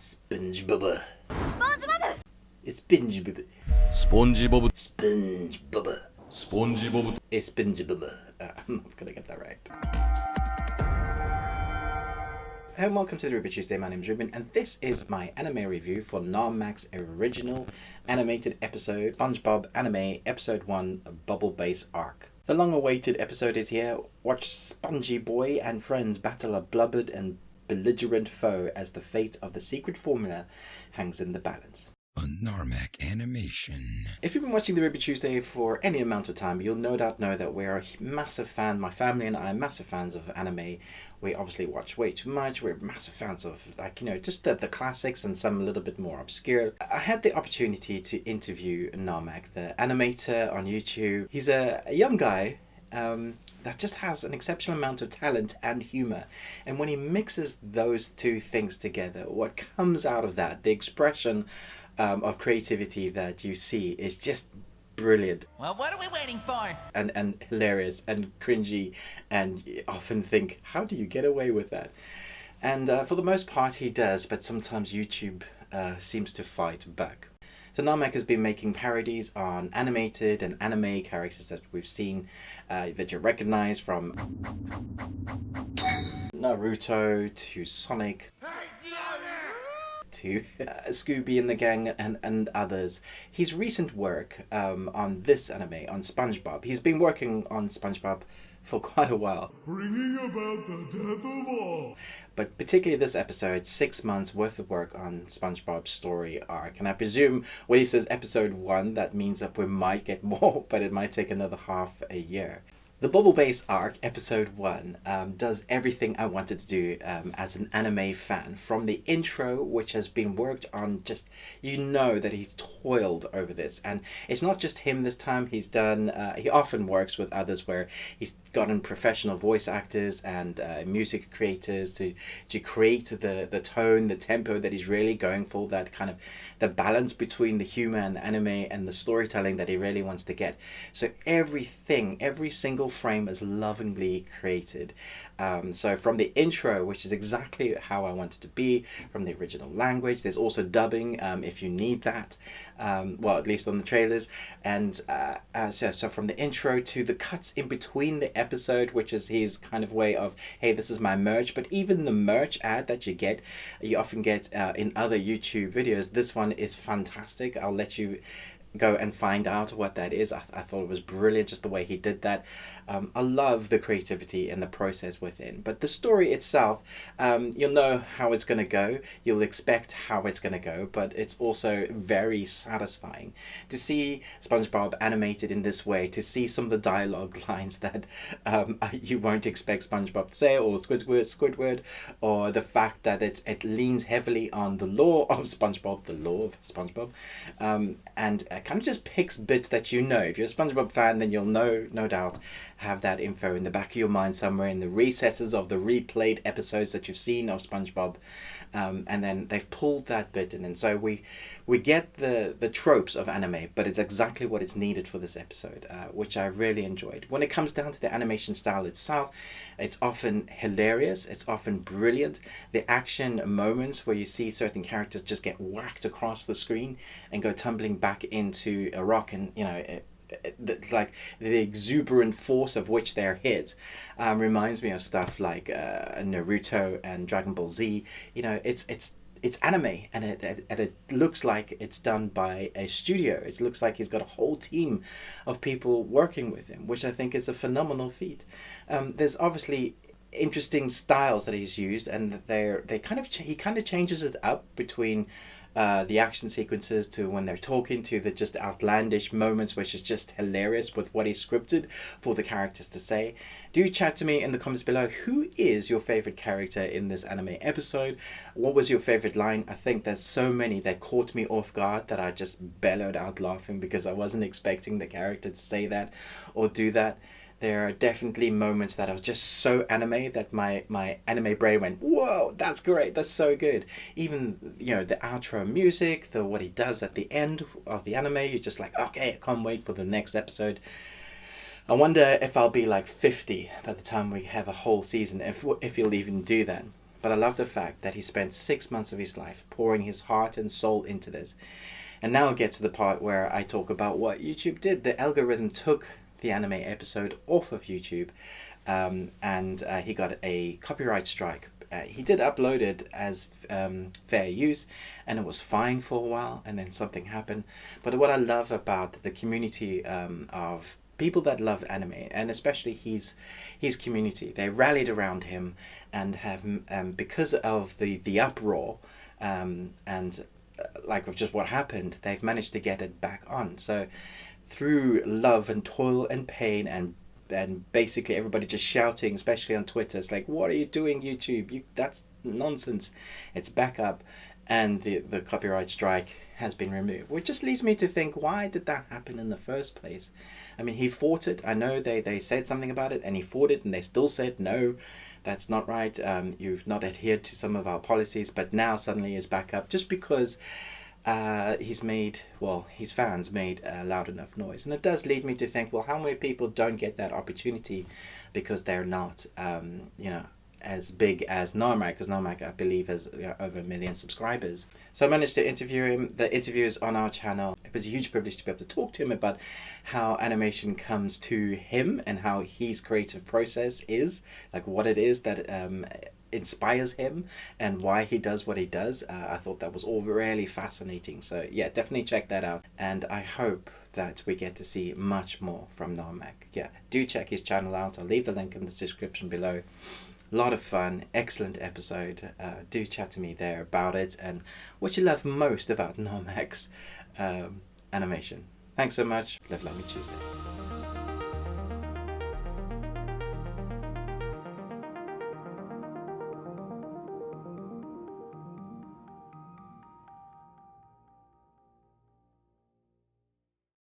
SpongeBob. SpongeBob! SpongeBob. SpongeBob. SpongeBob. SpongeBob. SpongeBob. I'm not gonna get that right. Hey and welcome to the Ruby Tuesday. My name is Ruben and this is my anime review for Narmak's original animated episode, SpongeBob Anime Episode 1 Bubble Base Arc. The long-awaited episode is here. Watch Spongy Boy and friends battle a blubbered and belligerent foe as the fate of the secret formula hangs in the balance. A Narmak animation. If you've been watching the Ruby Tuesday for any amount of time, you'll no doubt know that we're a massive fan, my family and I are massive fans of anime. We obviously watch way too much. We're massive fans of, just the classics and some a little bit more obscure. I had the opportunity to interview Narmak, the animator on YouTube. He's a young guy that just has an exceptional amount of talent and humor, and when he mixes those two things together, what comes out of that, the expression of creativity that you see, is just brilliant. Well, what are we waiting for? And hilarious and cringy, and you often think, how do you get away with that? And for the most part he does, but sometimes YouTube seems to fight back. So Narmak has been making parodies on animated and anime characters that we've seen, that you recognize, from Naruto to Sonic to Scooby and the Gang and others. His recent work on this anime, on SpongeBob, he's been working on SpongeBob for quite a while. Bringing about the death of all. But particularly this episode, 6 months worth of work on SpongeBob's story arc. And I presume when he says episode 1, that means that we might get more, but it might take another half a year. The Bubble Base arc, episode 1, does everything I wanted to do as an anime fan. From the intro, which has been worked on, just, you know that he's toiled over this. And it's not just him this time. He's done, he often works with others where he's gotten professional voice actors and music creators to create the tone, the tempo that he's really going for, that kind of, the balance between the humor and the anime and the storytelling that he really wants to get. So everything, every single frame is lovingly created. So from the intro, which is exactly how I want it to be, from the original language, there's also dubbing if you need that, well, at least on the trailers, and so from the intro to the cuts in between the episode, which is his kind of way of, hey, this is my merch. But even the merch ad that you often get in other YouTube videos, this one is fantastic. I'll let you go and find out what that is. I thought it was brilliant, just the way he did that. I love the creativity and the process within. But the story itself, you'll know how it's going to go. You'll expect how it's going to go, but it's also very satisfying to see SpongeBob animated in this way, to see some of the dialogue lines that you won't expect SpongeBob to say, or Squidward, or the fact that it leans heavily on the lore of SpongeBob, and kind of just picks bits that you know. If you're a SpongeBob fan, then you'll no doubt have that info in the back of your mind somewhere in the recesses of the replayed episodes that you've seen of SpongeBob, and then they've pulled that bit in, and so we get the tropes of anime, but it's exactly what is needed for this episode, which I really enjoyed. When it comes down to the animation style itself, it's often hilarious, it's often brilliant. The action moments where you see certain characters just get whacked across the screen and go tumbling back into a rock, and it's like the exuberant force of which they're hit reminds me of stuff like Naruto and Dragon Ball Z. It's anime, and it looks like it's done by a studio. It looks like he's got a whole team of people working with him, which I think is a phenomenal feat. There's obviously interesting styles that he's used, and he kind of changes it up between the action sequences to when they're talking, to the just outlandish moments, which is just hilarious with what he scripted for the characters to say. Do chat to me in the comments below. Who is your favorite character in this anime episode? What was your favorite line? I think there's so many that caught me off guard that I just bellowed out laughing because I wasn't expecting the character to say that or do that. There are definitely moments that are just so anime that my anime brain went, whoa, that's great, that's so good. Even, the outro music, what he does at the end of the anime, you're just like, okay, I can't wait for the next episode. I wonder if I'll be like 50 by the time we have a whole season, if he'll even do that. But I love the fact that he spent 6 months of his life pouring his heart and soul into this. And now it gets to the part where I talk about what YouTube did. The algorithm took the anime episode off of YouTube, and he got a copyright strike. He did upload it as fair use, and it was fine for a while, and then something happened. But what I love about the community of people that love anime, and especially his community, they rallied around him and have, because of the uproar and like of just what happened, they've managed to get it back on. So through love and toil and pain and basically everybody just shouting, especially on Twitter, it's like, what are you doing, YouTube? That's nonsense. It's back up, and the copyright strike has been removed, which just leads me to think, why did that happen in the first place? I mean, he fought it. I know they said something about it, and he fought it, and they still said, no, that's not right. You've not adhered to some of our policies, but now suddenly is back up just because his fans made a loud enough noise. And it does lead me to think, well, how many people don't get that opportunity because they're not as big as Narmak, because Narmak, I believe, has over 1 million subscribers. So I managed to interview him. The interview is on our channel. It was a huge privilege to be able to talk to him about how animation comes to him and how his creative process is, like what it is that inspires him and why he does what he does. I thought that was all really fascinating. So yeah, definitely check that out. And I hope that we get to see much more from Narmak. Yeah, do check his channel out. I'll leave the link in the description below. A lot of fun, excellent episode. Do chat to me there about it and what you love most about Narmak's animation. Thanks so much. Live Lovely Tuesday.